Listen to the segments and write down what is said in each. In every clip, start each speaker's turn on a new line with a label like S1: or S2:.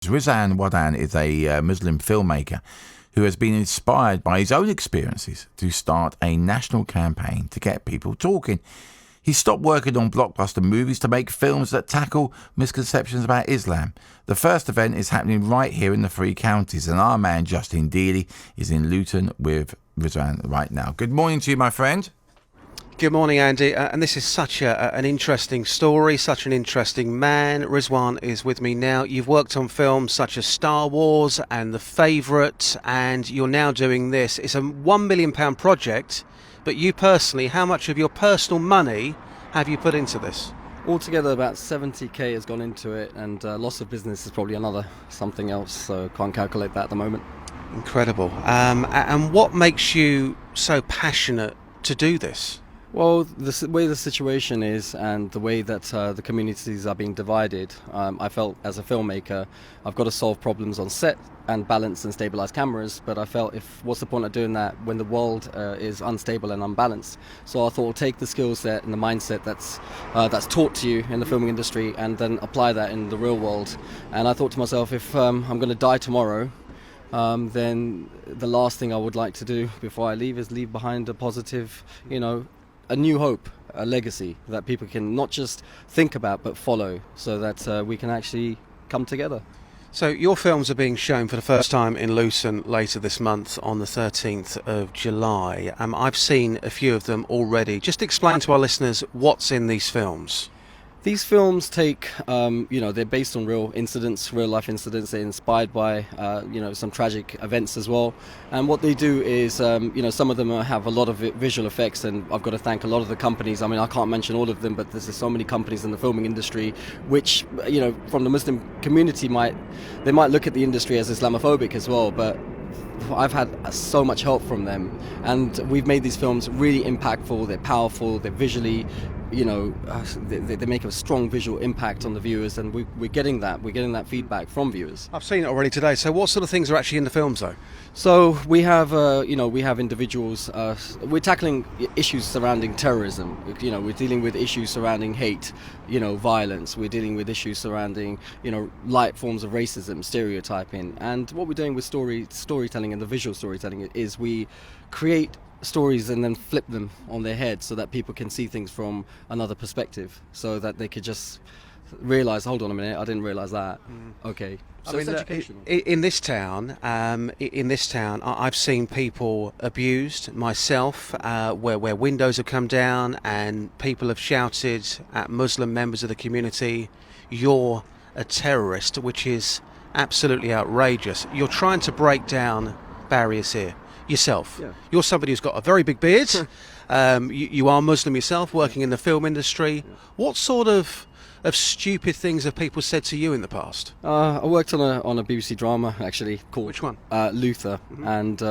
S1: Rizwan Wadan is a Muslim filmmaker who has been inspired by his own experiences to start a national campaign to get people talking. He stopped working on blockbuster movies to make films that tackle misconceptions about Islam. The first event is happening right here in the Three Counties, and our man Justin Dealey is in Luton with Rizwan right now. Good morning to you, my friend.
S2: Good morning, Andy. And this is such an interesting story, such an interesting man. Rizwan is with me now. You've worked on films such as Star Wars and The Favourite, and you're now doing this. It's a £1 million project, but you personally, how much of your personal money have you put into this?
S3: Altogether, about 70k has gone into it, and loss of business is probably another something else, so can't calculate that at the moment.
S2: Incredible. And what makes you so passionate to do this?
S3: Well, the way the situation is and the way that the communities are being divided, I felt as a filmmaker, I've got to solve problems on set and balance and stabilize cameras, but I felt what's the point of doing that when the world is unstable and unbalanced? So I thought I'll take the skill set and the mindset that's taught to you in the filming industry and then apply that in the real world. And I thought to myself, if I'm going to die tomorrow, then the last thing I would like to do before I leave is leave behind a positive, a new hope, a legacy that people can not just think about but follow, so that we can actually come together.
S2: So your films are being shown for the first time in Luton later this month on the 13th of July. I've seen a few of them already. Just explain to our listeners what's in these films.
S3: These films take, they're based on real incidents, real life incidents. They're inspired by, some tragic events as well. And what they do is, some of them have a lot of visual effects, and I've got to thank a lot of the companies. I mean, I can't mention all of them, but there's so many companies in the filming industry, which, from the Muslim community they might look at the industry as Islamophobic as well, but I've had so much help from them, and we've made these films really impactful. They're powerful, they're visually, they make a strong visual impact on the viewers, and we're getting that feedback from viewers.
S2: I've seen it already today. So what sort of things are actually in the films though?
S3: So we have individuals, we're tackling issues surrounding terrorism, we're dealing with issues surrounding hate, violence, we're dealing with issues surrounding, light forms of racism, stereotyping, and what we're doing with storytelling and the visual storytelling is we create stories and then flip them on their head so that people can see things from another perspective, so that they could just realise, hold on a minute, I didn't realise that. Okay. So it's educational.
S2: In this town, I've seen people abused myself, where windows have come down and people have shouted at Muslim members of the community, "You're a terrorist," which is absolutely outrageous. You're trying to break down barriers here yourself. Yeah. You're somebody who's got a very big beard. You are Muslim yourself, working in the film industry. Yeah. What sort of stupid things have people said to you in the past?
S3: I worked on a BBC drama actually called
S2: Which one?
S3: Luther, and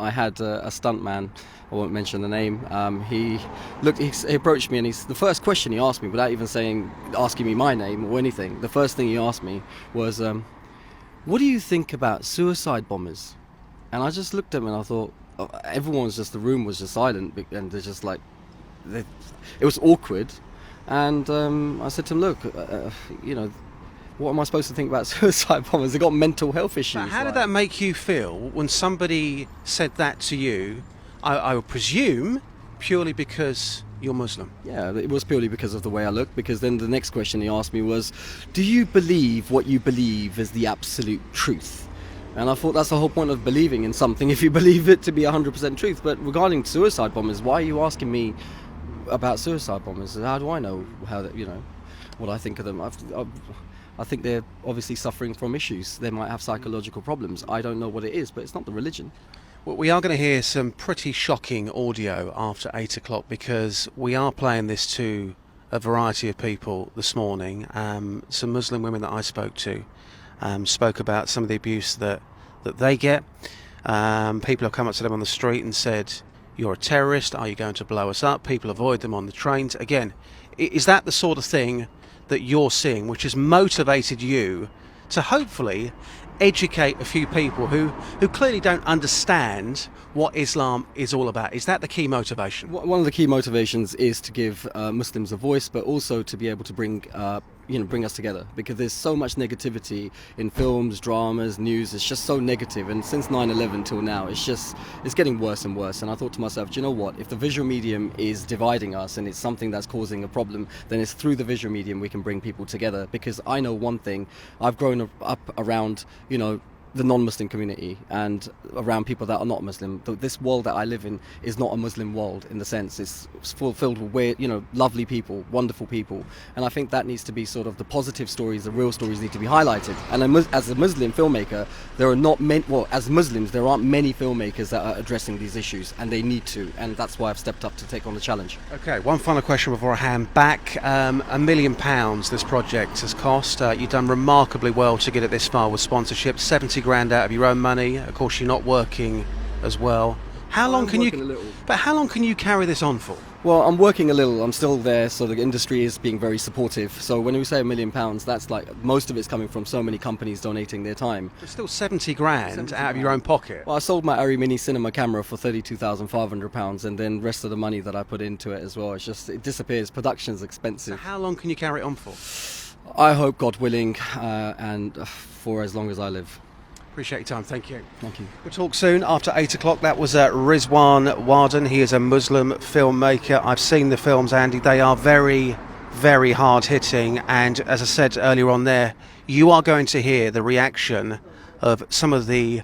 S3: I had a stuntman. I won't mention the name. He approached me, and the first question he asked me, without even asking me my name or anything, the first thing he asked me was, "What do you think about suicide bombers?" And I just looked at him and I thought, the room was just silent, and they're just like, it was awkward. And I said to him, look, what am I supposed to think about suicide bombers? They've got mental health issues.
S2: Now, how did that make you feel when somebody said that to you? I would presume purely because you're Muslim.
S3: Yeah, it was purely because of the way I look, because then the next question he asked me was, do you believe what you believe is the absolute truth? And I thought that's the whole point of believing in something, if you believe it to be 100% truth. But regarding suicide bombers, why are you asking me about suicide bombers? How do I know what I think of them? I think they're obviously suffering from issues. They might have psychological problems. I don't know what it is, but it's not the religion.
S2: Well, we are going to hear some pretty shocking audio after 8 o'clock, because we are playing this to a variety of people this morning. Some Muslim women that I spoke to spoke about some of the abuse that they get. People have come up to them on the street and said, "You're a terrorist, are you going to blow us up?" People avoid them on the trains. Again, is that the sort of thing that you're seeing which has motivated you to hopefully educate a few people who clearly don't understand what Islam is all about? Is that the key motivation?
S3: One of the key motivations is to give Muslims a voice, but also to be able to bring us together, because there's so much negativity in films, dramas, news. It's just so negative, and since 9/11 till now, it's getting worse and worse. And I thought to myself, do you know what? If the visual medium is dividing us and it's something that's causing a problem, then it's through the visual medium we can bring people together. Because I know one thing: I've grown up around, the non-Muslim community and around people that are not Muslim. This world that I live in is not a Muslim world in the sense it's filled with weird, lovely people, wonderful people. And I think that needs to be sort of the positive stories, the real stories need to be highlighted. And as a Muslim filmmaker, there are not many, as Muslims, there aren't many filmmakers that are addressing these issues, and they need to. And that's why I've stepped up to take on the challenge.
S2: Okay, one final question before I hand back. £1 million this project has cost. You've done remarkably well to get it this far with sponsorship. 70 grand out of your own money. Of course, you're not working as well. How long can you carry this on for?
S3: Well, I'm working a little. I'm still there, so the industry is being very supportive. So when we say £1 million, that's like most of it's coming from so many companies donating their time.
S2: It's still 70 grand out of your own pocket.
S3: Well, I sold my Arri Mini Cinema camera for £32,500, and then the rest of the money that I put into it as well, it disappears. Production's expensive.
S2: So how long can you carry it on for?
S3: I hope, God willing, and for as long as I live.
S2: Appreciate your time. Thank you.
S3: Thank you.
S2: We'll talk soon after 8 o'clock. That was Rizwan Wadan. He is a Muslim filmmaker. I've seen the films, Andy. They are very, very hard-hitting. And as I said earlier on there, you are going to hear the reaction of some of the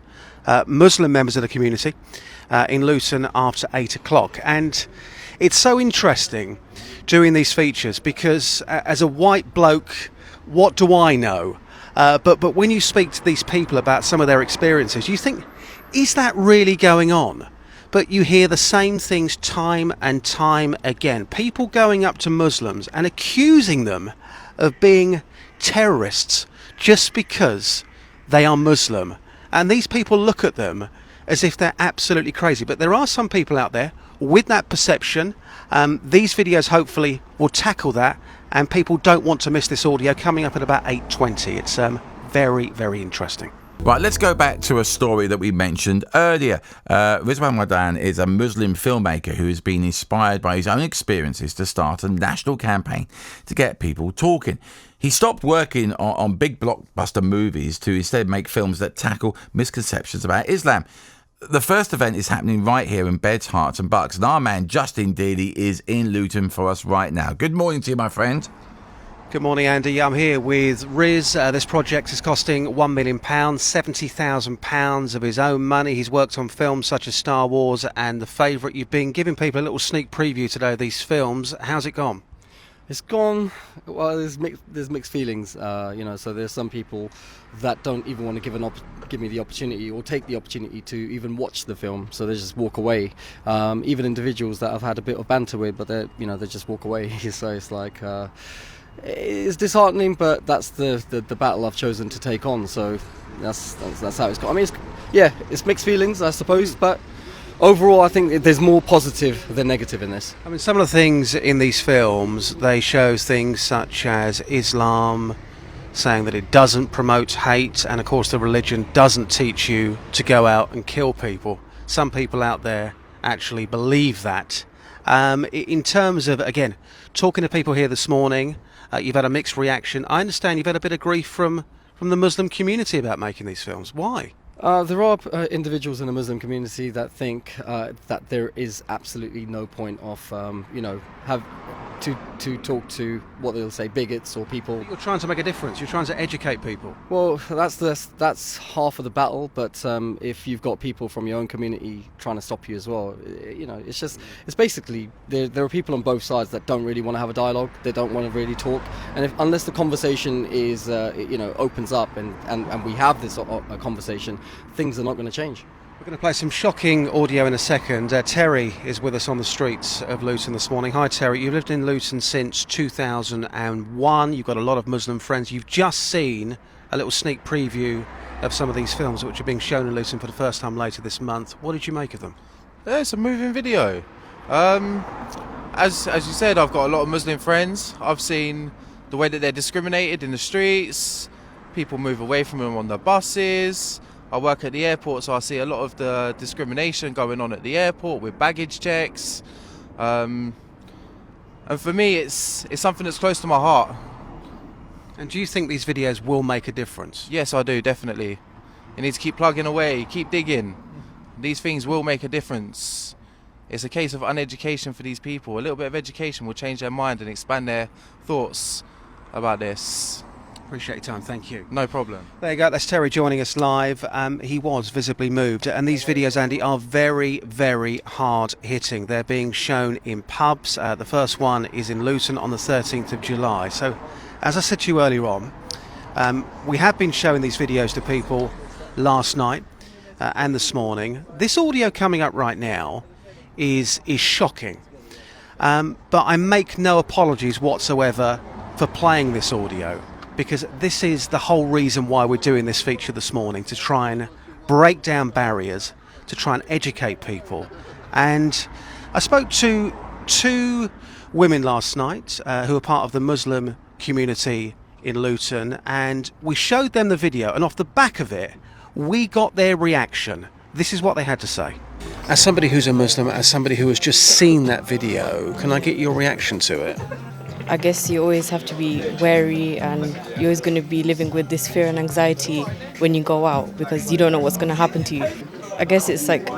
S2: Muslim members of the community in Luton after 8 o'clock. And it's so interesting doing these features because as a white bloke, what do I know? But when you speak to these people about some of their experiences, you think, is that really going on? But you hear the same things time and time again. People going up to Muslims and accusing them of being terrorists just because they are Muslim. And these people look at them as if they're absolutely crazy. But there are some people out there with that perception. These videos hopefully will tackle that. And people don't want to miss this audio coming up at about 8:20. It's very, very interesting.
S1: Right, let's go back to a story that we mentioned earlier. Rizwan Wadan is a Muslim filmmaker who has been inspired by his own experiences to start a national campaign to get people talking. He stopped working on big blockbuster movies to instead make films that tackle misconceptions about Islam. The first event is happening right here in Beds, Herts and Bucks, and our man Justin Dealey is in Luton for us right now. Good morning to you, my friend.
S2: Good morning, Andy. I'm here with Riz. This project is costing £1 million, £70,000 of his own money. He's worked on films such as Star Wars and The Favourite. You've been giving people a little sneak preview today of these films. How's it gone?
S3: It's gone, well, there's mixed feelings, so there's some people that don't even want to give me the opportunity or take the opportunity to even watch the film, so they just walk away. Even individuals that I've had a bit of banter with, but they just walk away. So it's like, it's disheartening, but that's the battle I've chosen to take on, so that's how it's gone. I mean, it's mixed feelings, I suppose, but overall, I think there's more positive than negative in this.
S2: I mean, some of the things in these films, they show things such as Islam, saying that it doesn't promote hate, and of course the religion doesn't teach you to go out and kill people. Some people out there actually believe that. In terms of, again, talking to people here this morning, you've had a mixed reaction. I understand you've had a bit of grief from the Muslim community about making these films. Why?
S3: There are individuals in the Muslim community that think that there is absolutely no point of, have to talk to what they'll say bigots or people.
S2: You're trying to make a difference. You're trying to educate people.
S3: Well, that's half of the battle. But if you've got people from your own community trying to stop you as well, it's basically there are people on both sides that don't really want to have a dialogue. They don't want to really talk. And unless the conversation is opens up and we have this conversation, things are not going to change.
S2: We're going to play some shocking audio in a second. Terry is with us on the streets of Luton this morning. Hi Terry, you've lived in Luton since 2001. You've got a lot of Muslim friends. You've just seen a little sneak preview of some of these films which are being shown in Luton for the first time later this month. What did you make of them?
S4: Yeah, it's a moving video. As you said, I've got a lot of Muslim friends. I've seen the way that they're discriminated in the streets. people move away from them on the buses. I work at the airport, so I see a lot of the discrimination going on at the airport with baggage checks. And for me, it's something that's close to my heart.
S2: And do you think these videos will make a difference?
S4: Yes, I do, definitely. You need to keep plugging away, keep digging. These things will make a difference. It's a case of uneducation for these people. A little bit of education will change their mind and expand their thoughts about this.
S2: Appreciate your time, thank you.
S4: No problem.
S2: There you go, that's Terry joining us live. He was visibly moved, and these videos, Andy, are very, very hard hitting. They're being shown in pubs. The first one is in Luton on the 13th of July. So, as I said to you earlier on, we have been showing these videos to people last night and this morning. This audio coming up right now is shocking, but I make no apologies whatsoever for playing this audio, because this is the whole reason why we're doing this feature this morning, to try and break down barriers, to try and educate people. And I spoke to two women last night who are part of the Muslim community in Luton, and we showed them the video, and off the back of it we got their reaction. This is what they had to say. As somebody who's a Muslim, as somebody who has just seen that video, can I get your reaction to it?
S5: I guess you always have to be wary, and you're always going to be living with this fear and anxiety when you go out, because you don't know what's going to happen to you. I guess it's like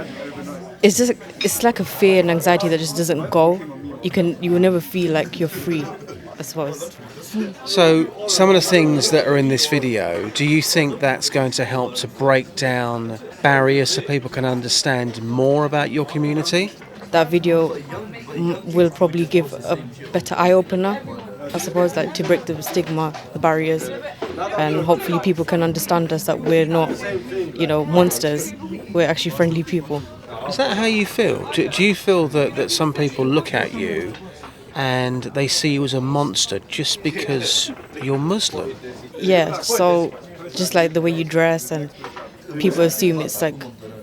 S5: a fear and anxiety that just doesn't go. You will never feel like you're free, I suppose.
S2: So some of the things that are in this video, do you think that's going to help to break down barriers so people can understand more about your community?
S5: That video will probably give a better eye-opener, I suppose, like to break the stigma, the barriers, and hopefully people can understand us, that we're not, monsters. We're actually friendly people.
S2: Is that how you feel? Do you feel that some people look at you and they see you as a monster just because you're Muslim?
S5: Yeah, so just like the way you dress, and people assume it's like,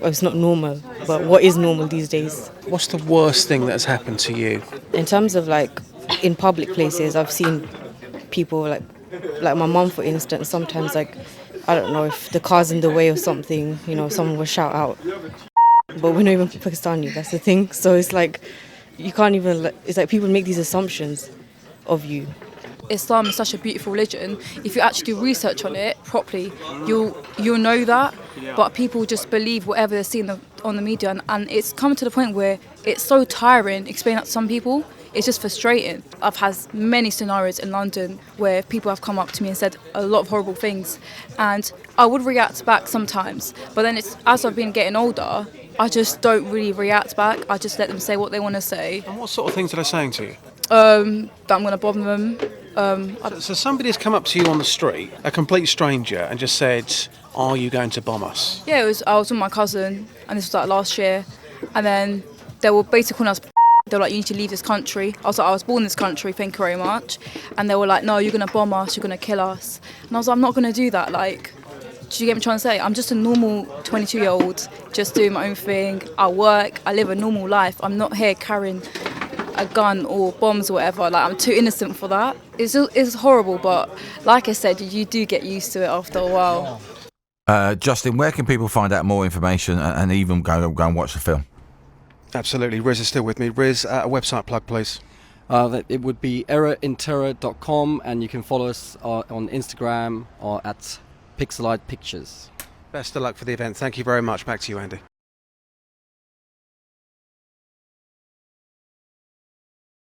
S5: it's not normal. But what is normal these days?
S2: What's the worst thing that's happened to you?
S5: In terms of like in public places, I've seen people like my mum, for instance, sometimes like, I don't know, if the car's in the way or something, someone will shout out. But we're not even Pakistani, that's the thing. So it's like, you can't even, it's like people make these assumptions of you.
S6: Islam is such a beautiful religion. If you actually do research on it properly, you'll know that. But people just believe whatever they're seeing on the media, and it's come to the point where it's so tiring explaining that to some people. It's just frustrating. I've had many scenarios in London where people have come up to me and said a lot of horrible things, and I would react back sometimes. But then as I've been getting older, I just don't really react back. I just let them say what they want to say.
S2: And what sort of things are they saying to you?
S6: That I'm going to bomb them.
S2: So somebody has come up to you on the street, a complete stranger, and just said, "Are you going to bomb us?"
S6: Yeah, I was with my cousin, and this was like last year, and then they were basically calling us. They were like, "You need to leave this country." I was like, "I was born in this country, thank you very much." And they were like, "No, you're going to bomb us, you're going to kill us." And I was like, "I'm not going to do that." Like, do you get me trying to say? I'm just a normal 22-year-old, just doing my own thing. I work, I live a normal life. I'm not here carrying a gun or bombs or whatever. Like, I'm too innocent for that. It's horrible, but like I said, you do get used to it after a while.
S1: Justin, where can people find out more information and even go and watch the film?
S2: Absolutely. Riz is still with me. Riz, a website plug, please.
S3: It would be erainterra.com, and you can follow us on Instagram or at Pixeleyed Pictures.
S2: Best of luck for the event. Thank you very much. Back to you, Andy.